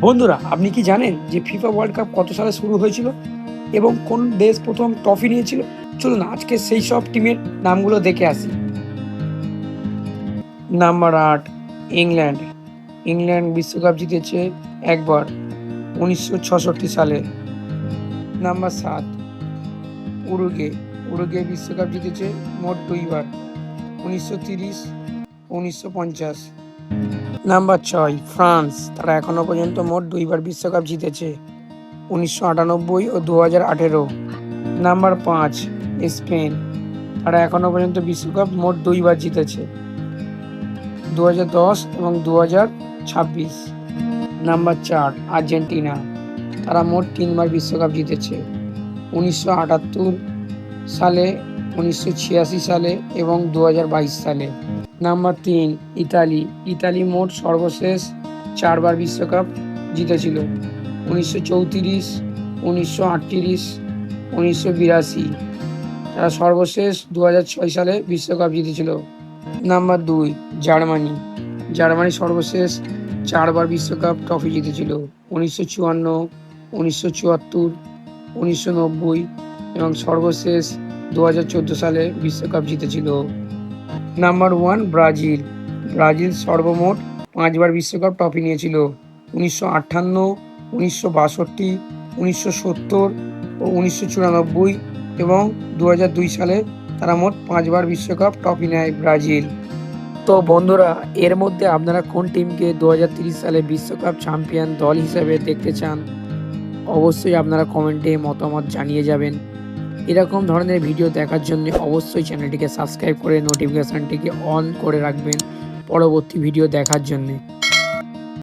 বন্ধুরা, আপনি কি জানেন যে ফিফা ওয়ার্ল্ড কাপ কত সালে শুরু হয়েছিল এবং কোন দেশ প্রথম ট্রফি নিয়েছিল? চলুন আজকে সেই সব টিমের নামগুলো দেখে আসি। Number ৮, England. ইংল্যান্ড বিশ্বকাপ জিতেছে একবার, ১৯৬৬ সালে। Number ৭, Uruguay. উরুগুয়ে বিশ্বকাপ জিতেছে মোট ২ বার, ১৯৩০ ও ১৯৫০। Number ৬, France. তারা এখনো পর্যন্ত মোট ২ বার বিশ্বকাপ জিতেছে, ১৯৯৮ ও ২০১৮। Number ৫, Spain. তারা এখনো পর্যন্ত বিশ্বকাপ মোট ২ বার জিতেছে, ২০১০ এবং ২০২৬। Number ৪, Argentina. তারা মোট ৩ বার বিশ্বকাপ জিতেছে, ১৯৭৮ সালে, ১৯৮৬ সালে এবং ২০২২ সালে। Number ৩, Italy. ইতালি মোট সর্বশেষ ৪ বার বিশ্বকাপ জিতেছিল, ১৯৩৪, ১৯৩৮, ১৯৮২। তারা সর্বশেষ ২০০৬ সালে বিশ্বকাপ জিতেছিল। Number ২, Germany. জার্মানি সর্বশেষ ৪ বার বিশ্বকাপ ট্রফি জিতেছিল, ১৯৫৪, ১৯৭৪, ১৯৯০ এবং সর্বশেষ ২০১৪ সালে বিশ্বকাপ জিতেছিল। Number ১, Brazil. ব্রাজিল সর্বমোট ৫ বার বিশ্বকাপ ট্রফি নিয়েছিল, ১৯৫৮, ১৯৬২, ১৯৭০ ও ১৯৯৪ এবং ২০০২ সালে তারা মোট ৫ বার বিশ্বকাপ ট্রফি নেয় ব্রাজিল। তো বন্ধুরা, এর মধ্যে আপনারা কোন টিমকে ২০৩০ সালে বিশ্বকাপ চ্যাম্পিয়ন দল হিসেবে দেখতে চান? অবশ্যই আপনারা কমেন্টে মতামত জানিয়ে যাবেন। এরকম ধরনের ভিডিও দেখার জন্য অবশ্যই চ্যানেলটিকে সাবস্ক্রাইব করে নোটিফিকেশানটিকে অন করে রাখবেন পরবর্তী ভিডিও দেখার জন্যে।